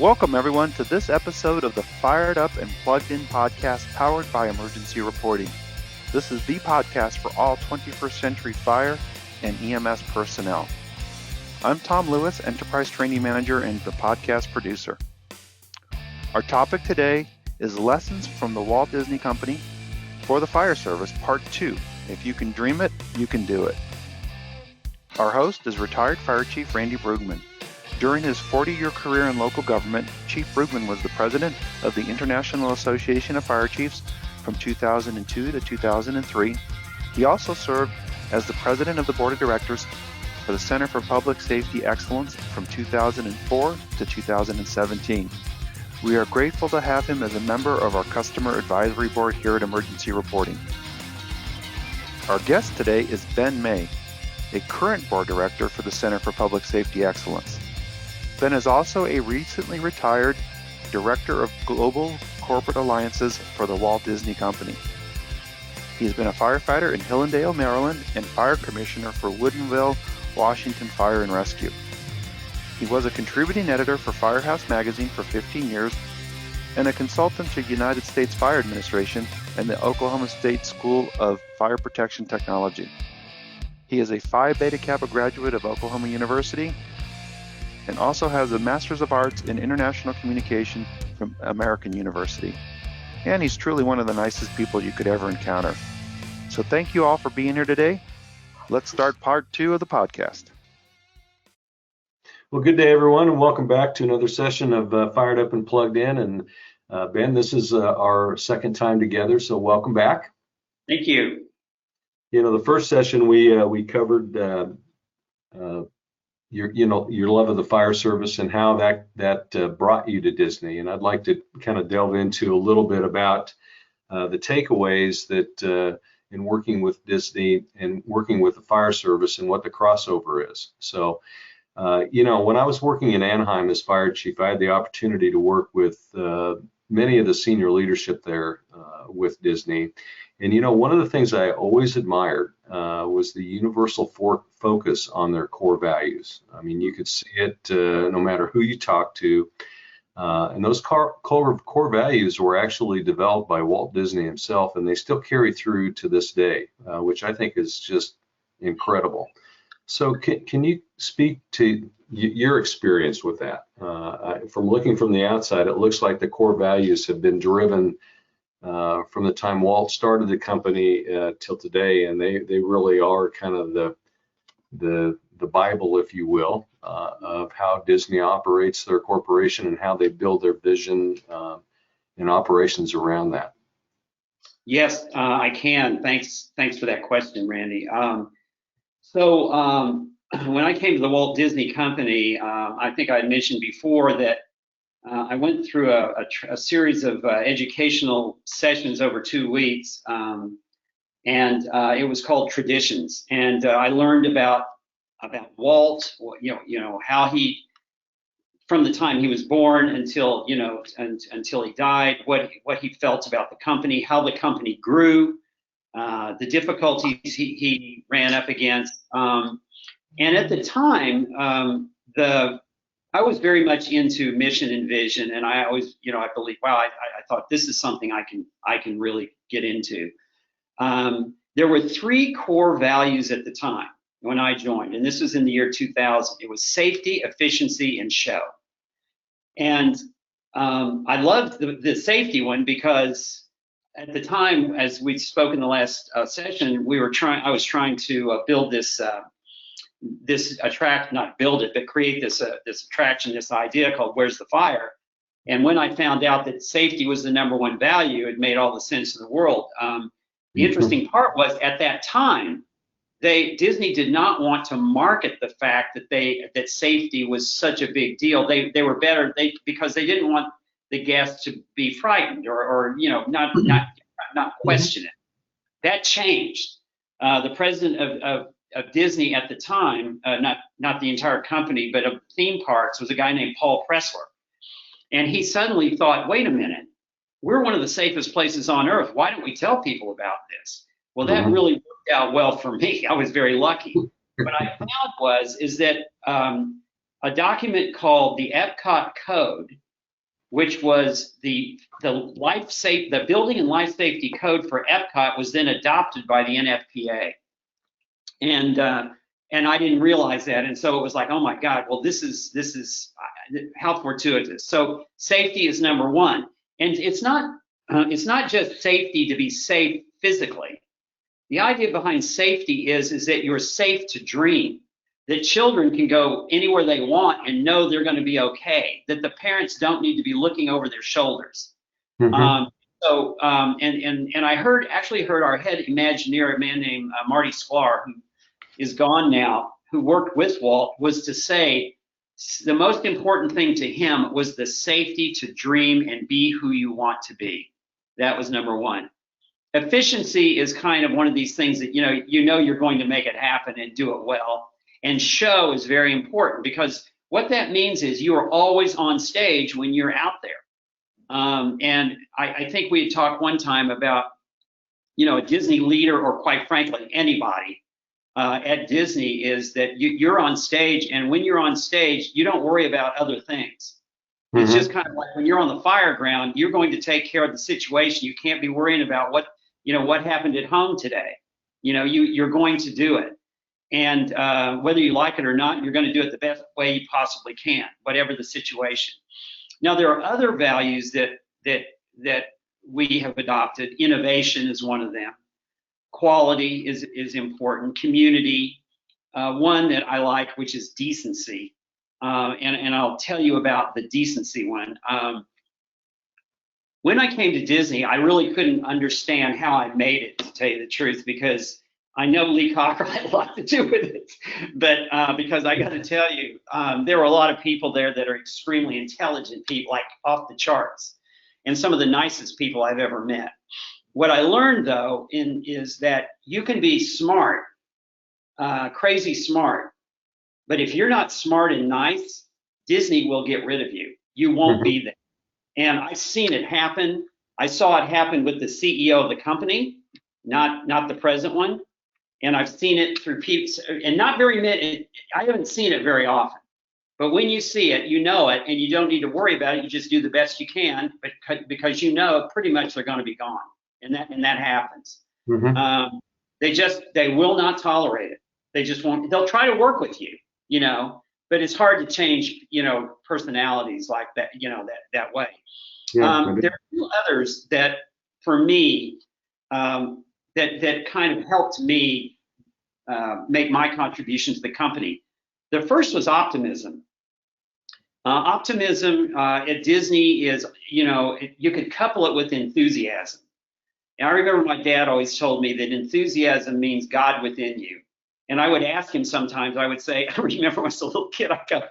Welcome, everyone, to this episode of the Fired Up and Plugged In podcast powered by Emergency Reporting. This is the podcast for all 21st century fire and EMS personnel. I'm Tom Lewis, Enterprise Training Manager and the podcast producer. Our topic today is Lessons from the Walt Disney Company for the Fire Service, Part 2. If you can dream it, you can do it. Our host is retired Fire Chief Randy Brugman. During his 40-year career in local government, Chief Brugman was the president of the International Association of Fire Chiefs from 2002 to 2003. He also served as the president of the board of directors for the Center for Public Safety Excellence from 2004 to 2017. We are grateful to have him as a member of our customer advisory board here at Emergency Reporting. Our guest today is Ben May, a current board director for the Center for Public Safety Excellence. Ben is also a recently retired Director of Global Corporate Alliances for the Walt Disney Company. He has been a firefighter in Hillendale, Maryland, and Fire Commissioner for Woodinville, Washington Fire and Rescue. He was a contributing editor for Firehouse Magazine for 15 years and a consultant to United States Fire Administration and the Oklahoma State School of Fire Protection Technology. He is a Phi Beta Kappa graduate of Oklahoma University and also has a Master's of Arts in International Communication from American University. And he's truly one of the nicest people you could ever encounter. So thank you all for being here today. Let's start part 2 of the podcast. Well, good day, everyone, and welcome back to another session of Fired Up and Plugged In. And Ben, this is our second time together, so welcome back. Thank you. You know, the first session we covered your love of the fire service and how that brought you to Disney. And I'd like to kind of delve into a little bit about the takeaways that in working with Disney and working with the fire service and what the crossover is. So, when I was working in Anaheim as fire chief, I had the opportunity to work with many of the senior leadership there with Disney. And, one of the things I always admired was the universal focus on their core values. I mean, you could see it no matter who you talk to. And those core values were actually developed by Walt Disney himself, and they still carry through to this day, which I think is just incredible. So can you speak to your experience with that? From looking from the outside, it looks like the core values have been driven from the time Walt started the company till today, and they really are kind of the Bible, if you will, of how Disney operates their corporation and how they build their vision and operations around that. Yes, I can. Thanks for that question, Randy. So when I came to the Walt Disney Company, I think I had mentioned before that I went through a series of educational sessions over 2 weeks, and it was called Traditions. And I learned about Walt, how he, from the time he was born until until he died, what he felt about the company, how the company grew, the difficulties he ran up against, and at the time, I was very much into mission and vision, and I always, I believe, wow, I thought this is something I can really get into. There were 3 core values at the time when I joined, and this was in the year 2000. It was safety, efficiency, and show. And I loved the safety one because at the time, as we spoke in the last session, I was trying to build this create this attraction, this idea called Where's the Fire? And when I found out that safety was the number 1 value, it made all the sense in the world. The interesting part was at that time, Disney did not want to market the fact that safety was such a big deal. They were better because they didn't want the guests to be frightened or not question it. That changed. The president of Disney at the time, not the entire company, but of theme parks, was a guy named Paul Pressler. And he suddenly thought, wait a minute, we're one of the safest places on earth. Why don't we tell people about this? Well, that really worked out well for me. I was very lucky. What I found is that a document called the Epcot Code which was the building and life safety code for Epcot was then adopted by the NFPA. And I didn't realize that, and so it was like, oh my God, well this is how fortuitous. So safety is number one, and it's not just safety to be safe physically. The idea behind safety is that you're safe to dream, that children can go anywhere they want and know they're going to be okay, that the parents don't need to be looking over their shoulders. Mm-hmm. And I actually heard our head Imagineer, a man named Marty Sklar, who is gone now, who worked with Walt, was to say the most important thing to him was the safety to dream and be who you want to be. That was number one. Efficiency is kind of one of these things that, you know you're going to make it happen and do it well. And show is very important, because what that means is you are always on stage when you're out there. And I think we had talked one time about, a Disney leader, or quite frankly, anybody at Disney, is that you're on stage, and when you're on stage, you don't worry about other things. Mm-hmm. It's just kind of like when you're on the fire ground, you're going to take care of the situation. You can't be worrying about what happened at home today. You're going to do it. And whether you like it or not, you're going to do it the best way you possibly can, whatever the situation. Now, there are other values that we have adopted. Innovation is one of them. Quality is important. Community, one that I like, which is decency. And I'll tell you about the decency one. When I came to Disney, I really couldn't understand how I made it, to tell you the truth, because I know Lee Cocker had a lot to do with it, but because I got to tell you, there were a lot of people there that are extremely intelligent people, like off the charts, and some of the nicest people I've ever met. What I learned, though, is that you can be smart, crazy smart, but if you're not smart and nice, Disney will get rid of you. You won't be there. And I've seen it happen. I saw it happen with the CEO of the company, not the present one. And I've seen it through people, and not very many. I haven't seen it very often. But when you see it, you know it, and you don't need to worry about it. You just do the best you can, because pretty much they're going to be gone, and that happens. Mm-hmm. They will not tolerate it. They just won't. They'll try to work with you, but it's hard to change, personalities like that, that way. Yeah, there are two others that, for me, that kind of helped me make my contribution to the company. The first was optimism. Optimism at Disney is, you could couple it with enthusiasm. And I remember my dad always told me that enthusiasm means God within you. And I would ask him sometimes, I would say, I remember when I was a little kid, I'd go,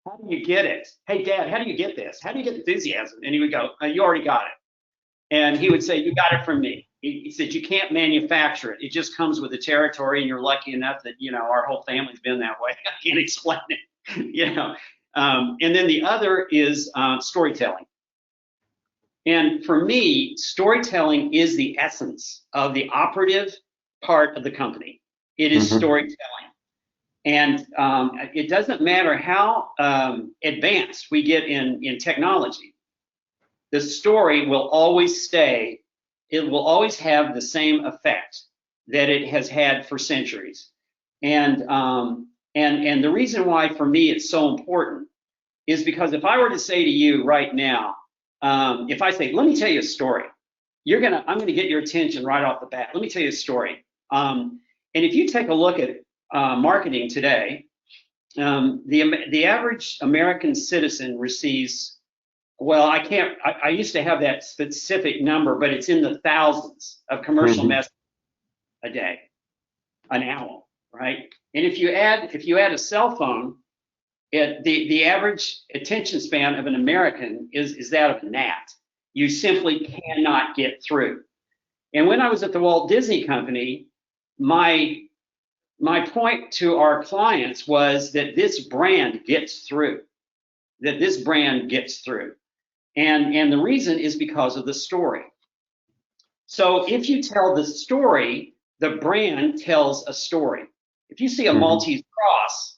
how do you get it? Hey, Dad, how do you get this? How do you get enthusiasm? And he would go, you already got it. And he would say, you got it from me. He said, you can't manufacture it. It just comes with the territory, and you're lucky enough that, our whole family's been that way. I can't explain it, And then the other is storytelling. And for me, storytelling is the essence of the operative part of the company. It is storytelling. And it doesn't matter how advanced we get in technology. The story will always stay. It will always have the same effect that it has had for centuries. And the reason why, for me, it's so important is because if I were to say to you right now, if I say, let me tell you a story, I'm gonna get your attention right off the bat. Let me tell you a story. And if you take a look at marketing today, the average American citizen receives, well, I used to have that specific number, but it's in the thousands of commercial messages a day, an hour, right? And if you add a cell phone, the average attention span of an American is that of a gnat. You simply cannot get through. And when I was at the Walt Disney Company, my point to our clients was that this brand gets through, And the reason is because of the story. So if you tell the story, the brand tells a story. If you see a Maltese cross,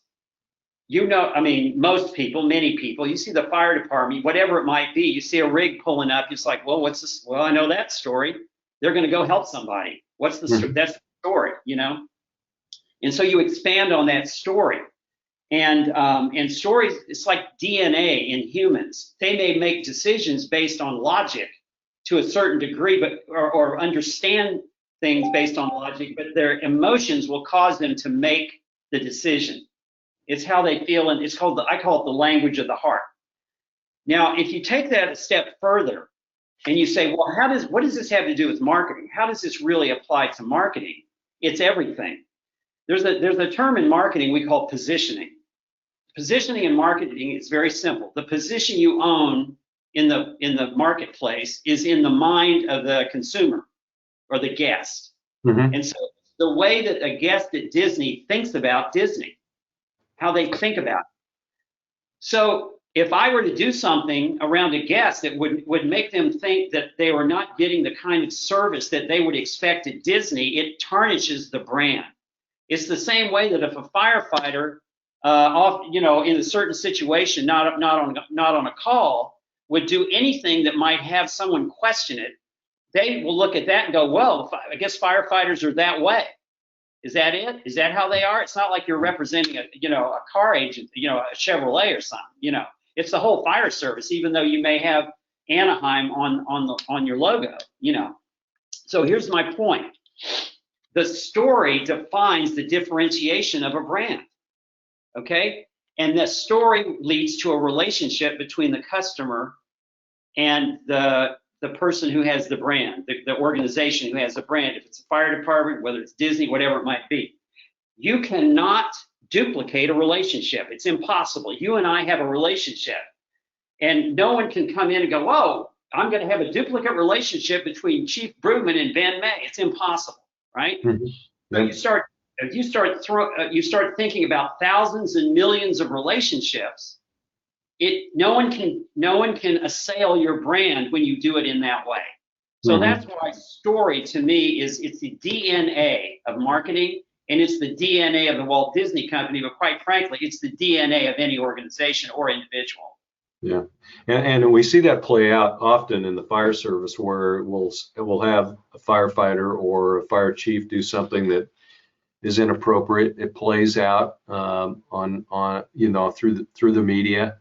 I mean, most people, many people, you see the fire department, whatever it might be, you see a rig pulling up, it's like, well, what's this? Well, I know that story. They're going to go help somebody. What's the story? That's the story, you know? And so you expand on that story. And stories, it's like DNA in humans. They may make decisions based on logic to a certain degree, or understand things based on logic, but their emotions will cause them to make the decision. It's how they feel, and I call it the language of the heart. Now, if you take that a step further and you say, well, what does this have to do with marketing? How does this really apply to marketing? It's everything. There's a term in marketing we call positioning. Positioning in marketing is very simple. The position you own in the marketplace is in the mind of the consumer or the guest. Mm-hmm. And so the way that a guest at Disney thinks about Disney, how they think about it. So if I were to do something around a guest that would make them think that they were not getting the kind of service that they would expect at Disney, it tarnishes the brand. It's the same way that if a firefighter, in a certain situation, not on a call, would do anything that might have someone question it, they will look at that and go, well, I guess firefighters are that way. Is that it? Is that how they are? It's not like you're representing a car agent, a Chevrolet or something. It's the whole fire service, even though you may have Anaheim on your logo. So here's my point. The story defines the differentiation of a brand. Okay? And the story leads to a relationship between the customer and the person who has the brand, the organization who has the brand. If it's a fire department, whether it's Disney, whatever it might be. You cannot duplicate a relationship. It's impossible. You and I have a relationship. And no one can come in and go, whoa, I'm going to have a duplicate relationship between Chief Brugman and Ben May. It's impossible, right? Mm-hmm. So you start thinking about thousands and millions of relationships. No one can assail your brand when you do it in that way. So mm-hmm. That's why story to me it's the DNA of marketing, and it's the DNA of the Walt Disney Company, but quite frankly, it's the DNA of any organization or individual. Yeah, and we see that play out often in the fire service, where we'll have a firefighter or a fire chief do something that is inappropriate. It plays out on through the media,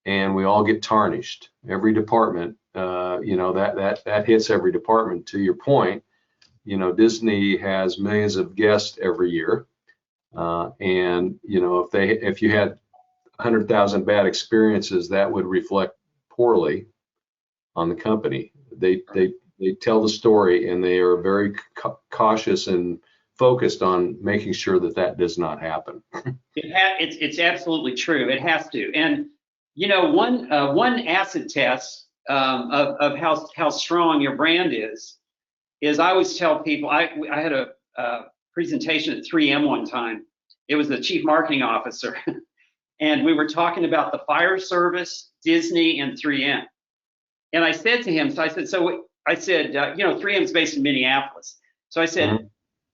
and we all get tarnished. Every department, that hits every department. To your point, Disney has millions of guests every year, and if you had 100,000 bad experiences, that would reflect poorly on the company. They tell the story, and they are very cautious and focused on making sure that does not happen. It's absolutely true. It has to. And one acid test of how strong your brand is I always tell people. I had a presentation at 3M one time. It was the chief marketing officer. And we were talking about the fire service, Disney, and 3M. And I said to him, 3M is based in Minneapolis. So I said, mm-hmm.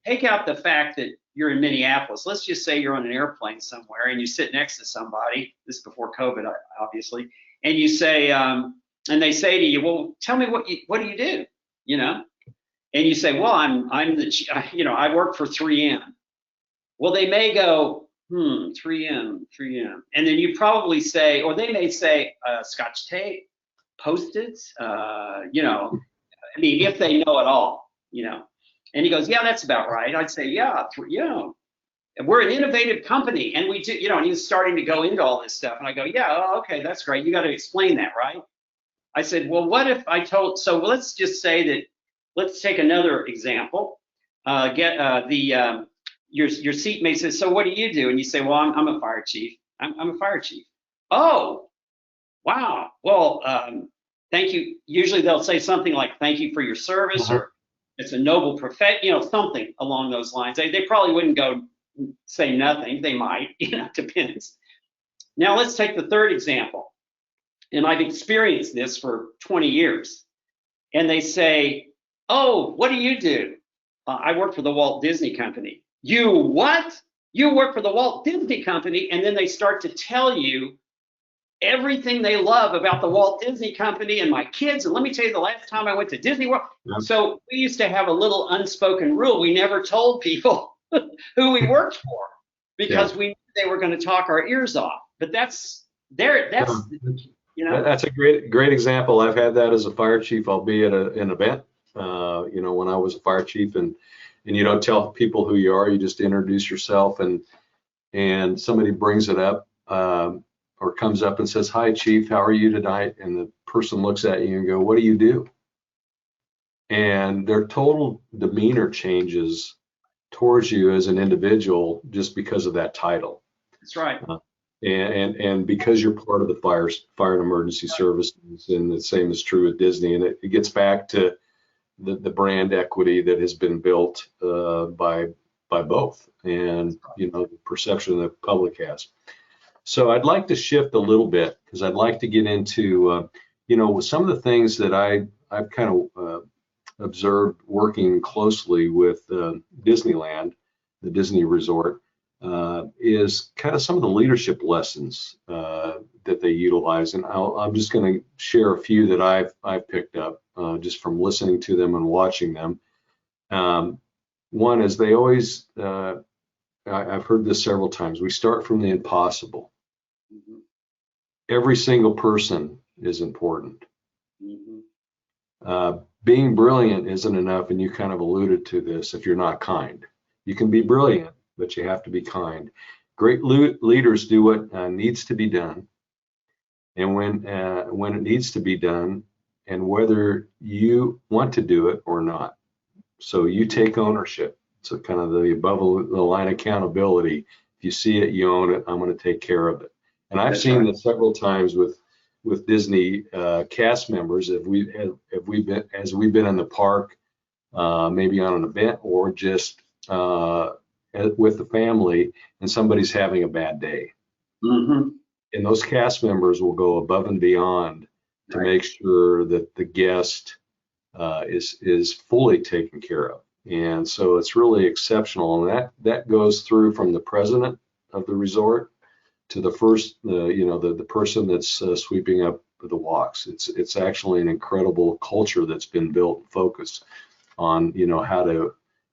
Take out the fact that you're in Minneapolis. Let's just say you're on an airplane somewhere and you sit next to somebody. This is before COVID, obviously. And you say, and they say to you, well, tell me what do you do? And you say, well, I work for 3M. Well, they may go, 3M. And then you probably say, or they may say, Scotch tape, Post-its, if they know it all, And he goes, yeah, that's about right. I'd say, yeah, we're an innovative company, and we do, and he's starting to go into all this stuff. And I go, yeah, okay, that's great. You got to explain that, right? I said, well, what if so let's just say that, let's take another example. Your seatmate says, so what do you do? And you say, well, I'm a fire chief. I'm a fire chief. Oh, wow. Well, thank you. Usually they'll say something like, thank you for your service, uh-huh. or it's a noble profession, something along those lines. They probably wouldn't go say nothing. They might, it depends. Now let's take the third example. And I've experienced this for 20 years. And they say, oh, what do you do? I work for the Walt Disney Company. You what? You work for the Walt Disney Company, and then they start to tell you everything they love about the Walt Disney Company and my kids. And let me tell you, the last time I went to Disney World, so we used to have a little unspoken rule. We never told people who we worked for because we knew they were going to talk our ears off. But that's that's a great example. I've had that as a fire chief. I'll be at an event, when I was a fire chief, and you don't tell people who you are. You just introduce yourself, and somebody brings it up. Or comes up and says, "Hi, Chief, how are you tonight?" And the person looks at you and go, "What do you do?" And their total demeanor changes towards you as an individual just because of that title. That's right. And because you're part of the fire and emergency services, and the same is true at Disney. And it gets back to the brand equity that has been built by both, and the perception the public has. So I'd like to shift a little bit, because I'd like to get into, some of the things that I've kind of observed working closely with Disneyland, the Disney Resort, is kind of some of the leadership lessons that they utilize. And I'm just going to share a few that I've picked up just from listening to them and watching them. One is they always, I've heard this several times, we start from the impossible. Every single person is important. Being brilliant isn't enough, and you kind of alluded to this, if you're not kind. You can be brilliant, but you have to be kind. Great leaders do what needs to be done, and when it needs to be done, and whether you want to do it or not. So you take ownership. So kind of the above the line accountability. If you see it, you own it. I'm going to take care of it. And I've seen this several times with Disney cast members. As we've been in the park, maybe on an event, or just with the family, and somebody's having a bad day. And those cast members will go above and beyond to make sure that the guest is fully taken care of. And so it's really exceptional, and that goes through from the president of the resort to the first, the person that's sweeping up the walks. It's actually an incredible culture that's been built and focused on,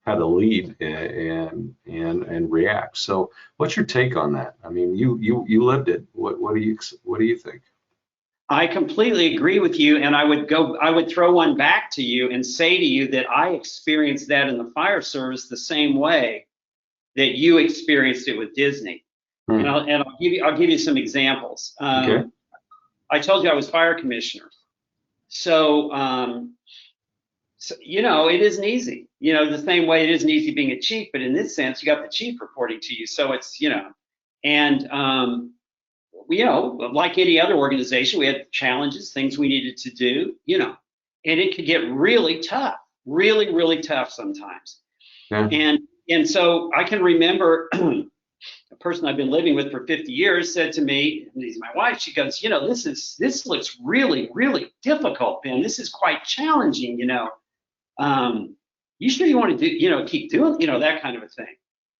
how to lead and react. So, what's your take on that? I mean, you lived it. What do you think? I completely agree with you, and I would throw one back to you and say to you that I experienced that in the fire service the same way that you experienced it with Disney. And I'll give you some examples. Okay. I told you I was fire commissioner, so it isn't easy. The same way it isn't easy being a chief, but in this sense, you got the chief reporting to you, so it's like any other organization, we had challenges, things we needed to do, and it could get really tough, really, really tough sometimes. Yeah. And so I can remember a person I've been living with for 50 years said to me, and he's my wife, she goes, this looks really, really difficult, Ben. This is quite challenging, you sure you want to do, keep doing, that kind of a thing.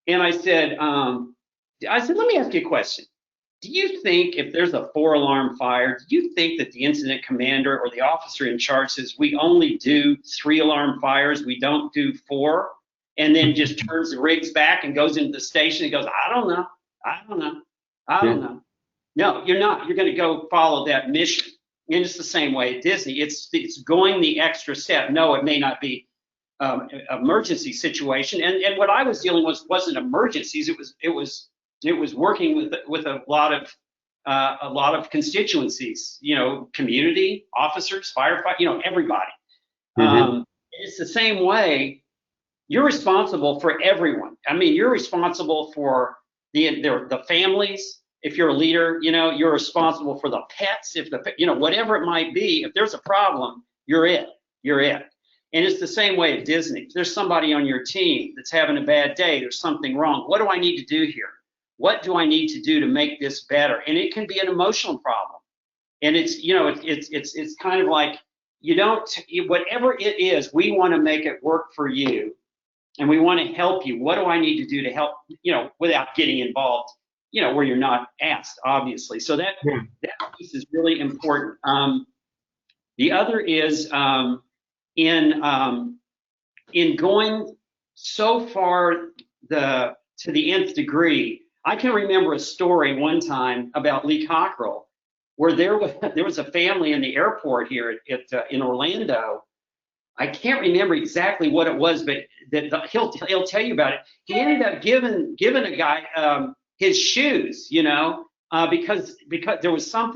And I said, let me ask you a question. Do you think if there's a 4-alarm fire, do you think that the incident commander or the officer in charge says we only do 3-alarm fires, we don't do 4, and then just turns the rigs back and goes into the station and goes, I don't know. No, you're not. You're going to go follow that mission. And it's the same way at Disney. It's going the extra step. No, it may not be emergency situation. And what I was dealing with wasn't emergencies. It was working with a lot of constituencies, community, officers, firefighters, everybody. It's the same way. You're responsible for everyone. I mean, you're responsible for the families. If you're a leader, you're responsible for the pets. If whatever it might be, if there's a problem, you're it. And it's the same way at Disney. If there's somebody on your team that's having a bad day, there's something wrong. What do I need to do here? What do I need to do to make this better? And it can be an emotional problem. And it's kind of like, whatever it is, we want to make it work for you. and we want to help you. What do I need to do to help, without getting involved, where you're not asked, obviously. So that piece is really important. The other is in going so far to the nth degree. I can remember a story one time about Lee Cockrell, where there was a family in the airport here in Orlando. I can't remember exactly what it was, but he'll tell you about it. He ended up giving a guy his shoes, because there was some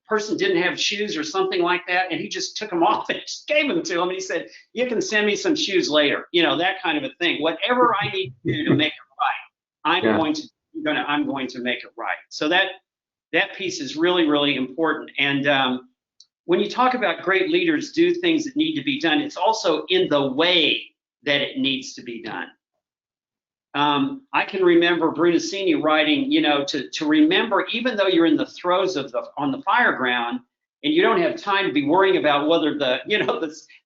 person didn't have shoes or something like that, and he just took them off and just gave them to him. And he said, "You can send me some shoes later," that kind of a thing. Whatever I need to do to make it right, I'm going to make it right. So that piece is really, really important. And when you talk about great leaders do things that need to be done, it's also in the way that it needs to be done. I can remember Brunacini writing, to remember, even though you're in the throes on the fire ground, and you don't have time to be worrying about whether the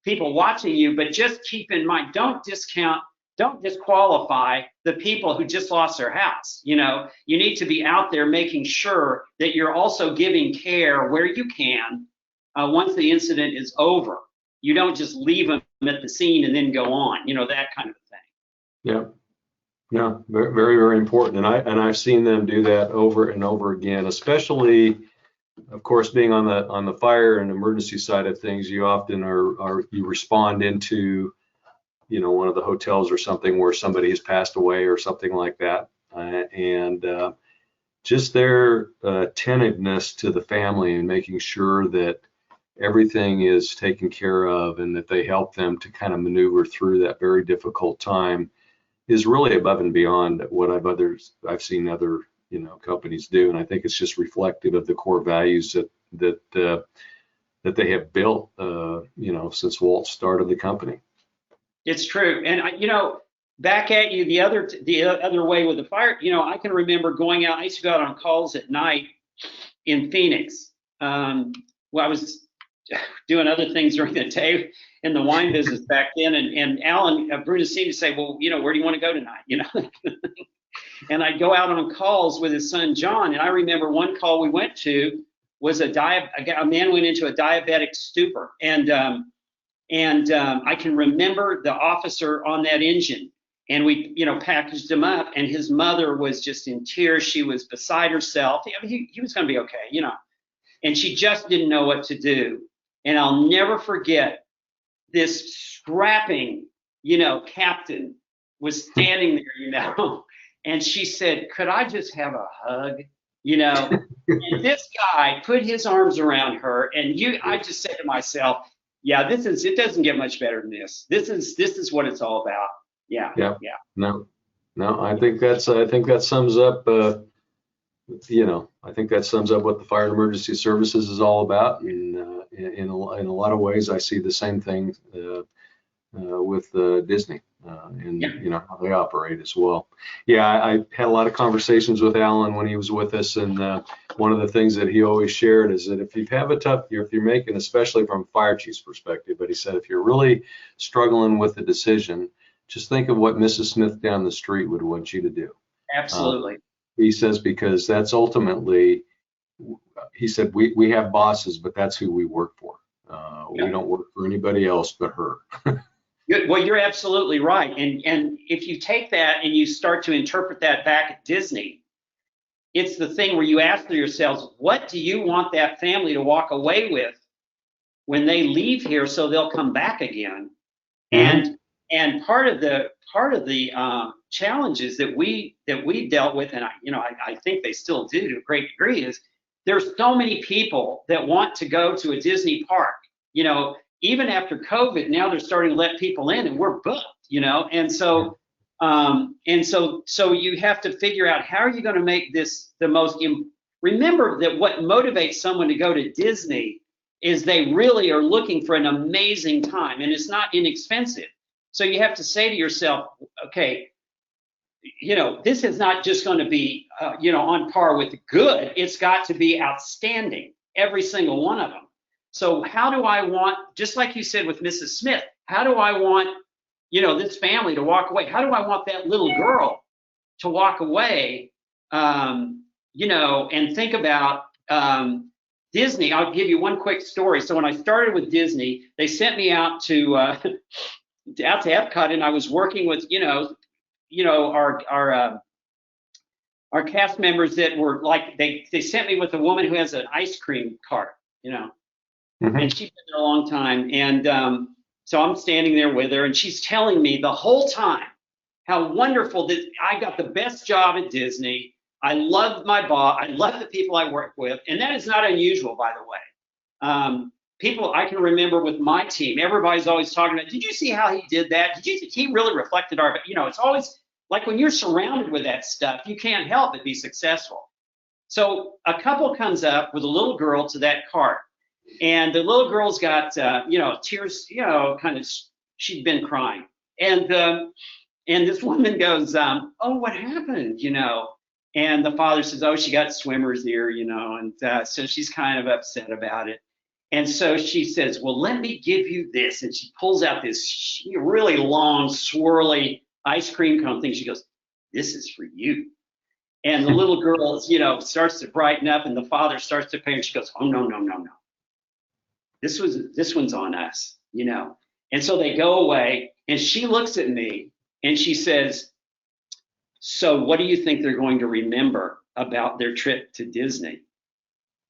people watching you, but just keep in mind, don't disqualify the people who just lost their house. You need to be out there making sure that you're also giving care where you can. Once the incident is over, you don't just leave them at the scene and then go on, that kind of thing. Yeah. No, very, very, very important. And I've seen them do that over and over again, especially, of course, being on the fire and emergency side of things. You often you respond into, one of the hotels or something where somebody has passed away or something like that. And just their attentiveness to the family and making sure that everything is taken care of and that they help them to kind of maneuver through that very difficult time is really above and beyond what I've seen other companies do. And I think it's just reflective of the core values that they have built since Walt started the company. It's true. And back at you the other way with the fire, I can remember going out. I used to go out on calls at night in Phoenix. I was doing other things during the day in the wine business back then, and Alan Brunacini would say, "Well, where do you want to go tonight?" And I'd go out on calls with his son John. And I remember one call we went to was a man went into a diabetic stupor, and I can remember the officer on that engine, and we packaged him up, and his mother was just in tears. She was beside herself. He was going to be okay, and she just didn't know what to do. And I'll never forget, this scrapping, captain was standing there, and she said, "Could I just have a hug?" And this guy put his arms around her, and I just said to myself, yeah, it doesn't get much better than this. This is what it's all about. Yeah. No, I think that sums up, I think that sums up what the Fire and Emergency Services is all about. And in a lot of ways, I see the same thing with Disney and how they operate as well. Yeah, I had a lot of conversations with Alan when he was with us, and one of the things that he always shared is that if you're making, especially from a fire chief's perspective, but he said if you're really struggling with the decision, just think of what Mrs. Smith down the street would want you to do. Absolutely. He says, because that's ultimately, he said, we have bosses, but that's who we work for. We don't work for anybody else but her. Well, you're absolutely right. And if you take that and you start to interpret that back at Disney, it's the thing where you ask yourselves, what do you want that family to walk away with when they leave here so they'll come back again? Mm-hmm. And part of the challenges that we dealt with, and I think they still do to a great degree, is there's so many people that want to go to a Disney park. Even after COVID, now they're starting to let people in, and we're booked. And so you have to figure out, how are you going to make this the most. Remember that what motivates someone to go to Disney is they really are looking for an amazing time, and it's not inexpensive. So you have to say to yourself, okay, this is not just going to be, on par with good. It's got to be outstanding, every single one of them. So how do I want, just like you said with Mrs. Smith, how do I want this family to walk away? How do I want that little girl to walk away? And think about Disney. I'll give you one quick story. So when I started with Disney, they sent me out to Epcot, and I was working with our cast members that were like they sent me with a woman who has an ice cream cart, and she's been there a long time, and so I'm standing there with her, and she's telling me the whole time how wonderful that I got the best job at Disney. I love my boss. I love the people I work with, and that is not unusual, by the way. People I can remember with my team, everybody's always talking about, did you see how he did that? He really reflected our, it's always like when you're surrounded with that stuff, you can't help but be successful. So a couple comes up with a little girl to that cart, and the little girl's got, tears, kind of, she'd been crying. And this woman goes, oh, what happened, And the father says, oh, she got swimmer's ear, and so she's kind of upset about it. And so she says, well, let me give you this. And she pulls out this really long, swirly ice cream cone thing. She goes, this is for you. And the little girl, starts to brighten up, and the father starts to pay, and she goes, oh, no. This one's on us, And so they go away, and she looks at me, and she says, so what do you think they're going to remember about their trip to Disney?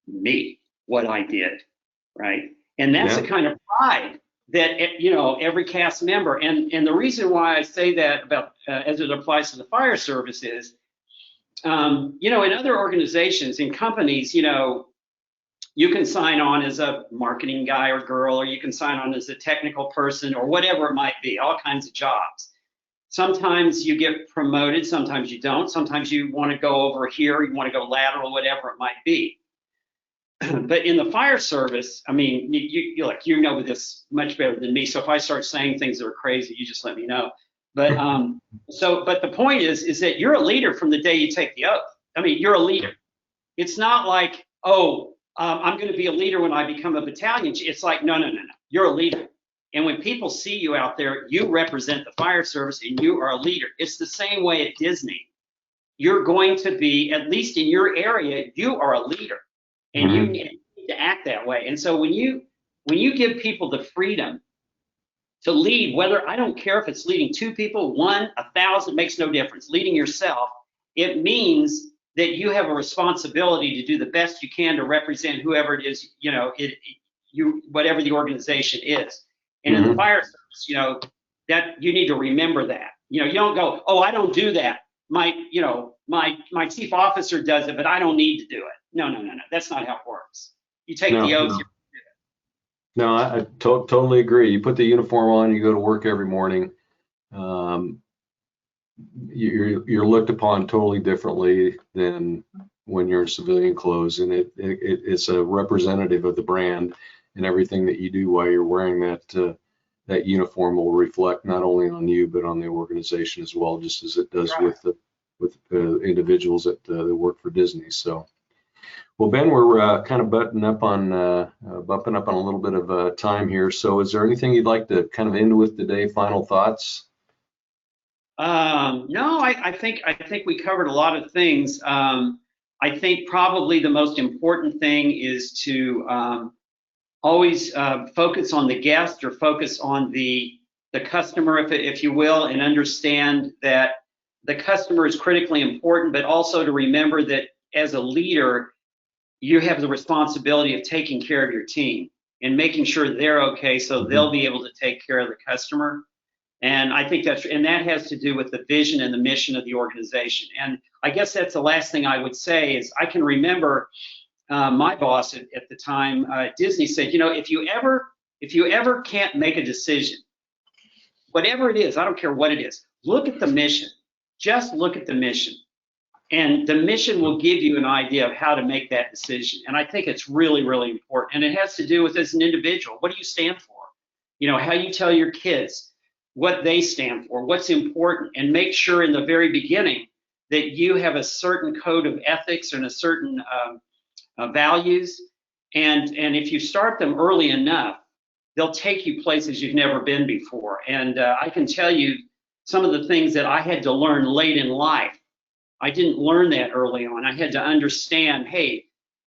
Me, what I did, right? And that's the kind of pride that, every cast member, and the reason why I say that about as it applies to the fire service is, in other organizations, in companies, you can sign on as a marketing guy or girl, or you can sign on as a technical person, or whatever it might be, all kinds of jobs. Sometimes you get promoted, sometimes you don't. Sometimes you want to go over here, you want to go lateral, whatever it might be. But in the fire service, I mean, you know this much better than me. So if I start saying things that are crazy, you just let me know. But but the point is that you're a leader from the day you take the oath. I mean, you're a leader. It's not like, I'm going to be a leader when I become a battalion. It's like, no. You're a leader. And when people see you out there, you represent the fire service and you are a leader. It's the same way at Disney. You're going to be, at least in your area, you are a leader, and you need to act that way. And so when you give people the freedom to lead, whether, I don't care if it's leading 2 people, 1, 1,000, makes no difference. Leading yourself, it means that you have a responsibility to do the best you can to represent whoever it is, whatever the organization is. And in the fire service, that you need to remember that. You don't go, oh, I don't do that. My chief officer does it, but I don't need to do it. No. That's not how it works. You take the oath. No, I totally agree. You put the uniform on, you go to work every morning. You're looked upon totally differently than when you're in civilian clothes, and it's a representative of the brand. And everything that you do while you're wearing that uniform will reflect not only on you but on the organization as well, just as it does with the individuals that work for Disney. So, well, Ben, we're kind of bumping up on a little bit of time here. So, is there anything you'd like to kind of end with today? Final thoughts? No, I think we covered a lot of things. I think probably the most important thing is to always focus on the guest, or focus on the customer, if you will, and understand that the customer is critically important, but also to remember that as a leader, you have the responsibility of taking care of your team and making sure they're okay, so they'll be able to take care of the customer. And I think that has to do with the vision and the mission of the organization. And I guess that's the last thing I would say is I can remember my boss at the time, Disney, said, if you ever can't make a decision, whatever it is, I don't care what it is, look at the mission. Just look at the mission. And the mission will give you an idea of how to make that decision. And I think it's really, really important. And it has to do with, as an individual, what do you stand for? How you tell your kids what they stand for, what's important, and make sure in the very beginning that you have a certain code of ethics and a certain values, and if you start them early enough, they'll take you places you've never been before. And I can tell you some of the things that I had to learn late in life. I didn't learn that early on. I had to understand, hey,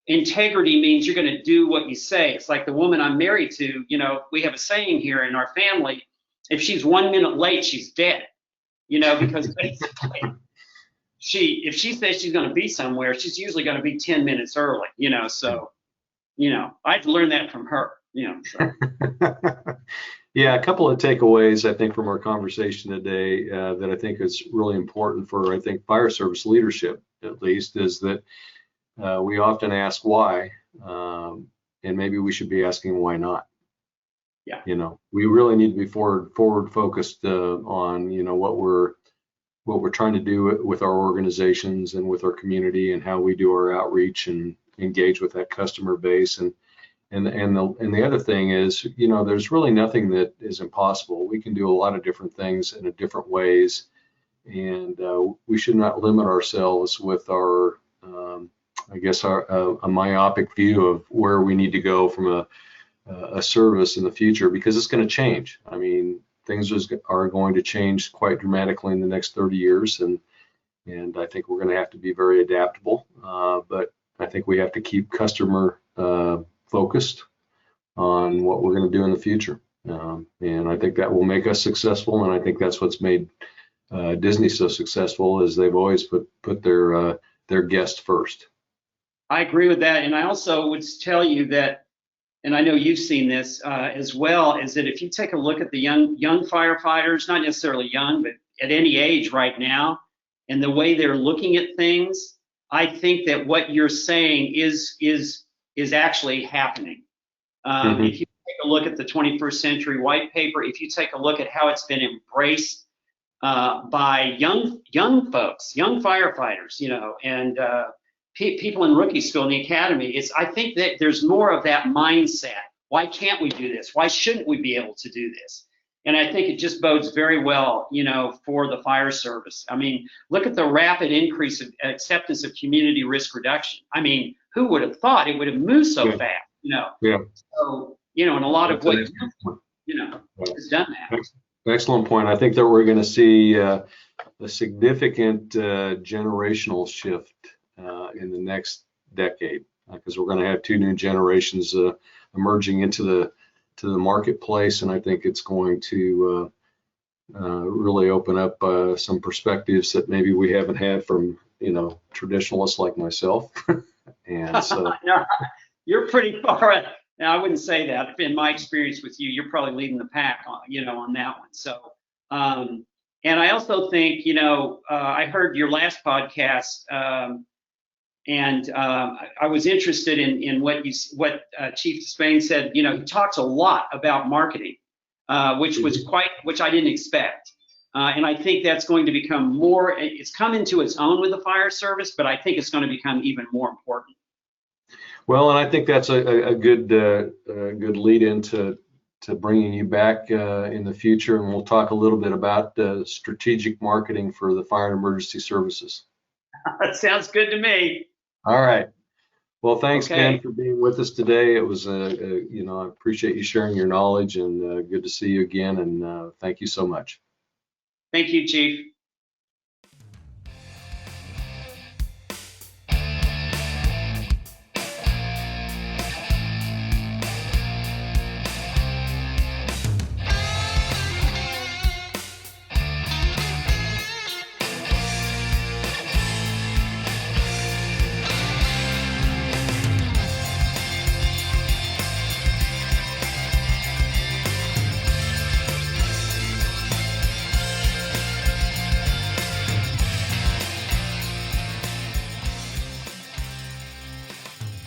integrity means you're going to do what you say. It's like the woman I'm married to, you know, we have a saying here in our family, if she's 1 minute late, she's dead, you know, because basically if she says she's going to be somewhere, she's usually going to be 10 minutes early, you know, so, you know, I had to learn that from her, you know. So. Yeah, a couple of takeaways, I think, from our conversation today that I think is really important for, I think, fire service leadership, at least, is that we often ask why, and maybe we should be asking why not. Yeah. You know, we really need to be forward focused on, you know, what we're trying to do with our organizations and with our community and how we do our outreach and engage with that customer base. And the other thing is, you know, there's really nothing that is impossible. We can do a lot of different things in different ways, and we should not limit ourselves with our, I guess, a myopic view of where we need to go from a service in the future, because it's going to change. I mean, things are going to change quite dramatically in the next 30 years, and I think we're going to have to be very adaptable. But I think we have to keep customer focused on what we're going to do in the future, and I think that will make us successful. And I think that's what's made Disney so successful, is they've always put their guest first. I agree with that, and I also would tell you that, and I know you've seen this as well, is that if you take a look at the young firefighters, not necessarily young, but at any age right now, and the way they're looking at things, I think that what you're saying is actually happening. If you take a look at the 21st Century White Paper, if you take a look at how it's been embraced by young folks, young firefighters, you know, and people in rookie school in the academy, I think that there's more of that mindset. Why can't we do this? Why shouldn't we be able to do this? And I think it just bodes very well, you know, for the fire service. I mean, look at the rapid increase of acceptance of community risk reduction. I mean, who would have thought it would have moved so fast, you know? Yeah. So, you know, and a lot of what, you know, has done that. Excellent point. I think that we're going to see a significant generational shift in the next decade, because we're going to have two new generations emerging into the marketplace, and I think it's going to really open up some perspectives that maybe we haven't had from, you know, traditionalists like myself. And so no, you're pretty far ahead. Now, I wouldn't say that. In my experience with you, you're probably leading the pack, you know, on that one. So, and I also think, you know, I heard your last podcast, and I was interested in what Chief Despain said. You know, he talks a lot about marketing, which I didn't expect. And I think that's going to become more. It's come into its own with the fire service, but I think it's going to become even more important. Well, and I think that's a good lead into bringing you back in the future, and we'll talk a little bit about strategic marketing for the fire and emergency services. That sounds good to me. All right. Well, thanks, Ben, for being with us today. It was, you know, I appreciate you sharing your knowledge, and good to see you again, and thank you so much. Thank you, Chief.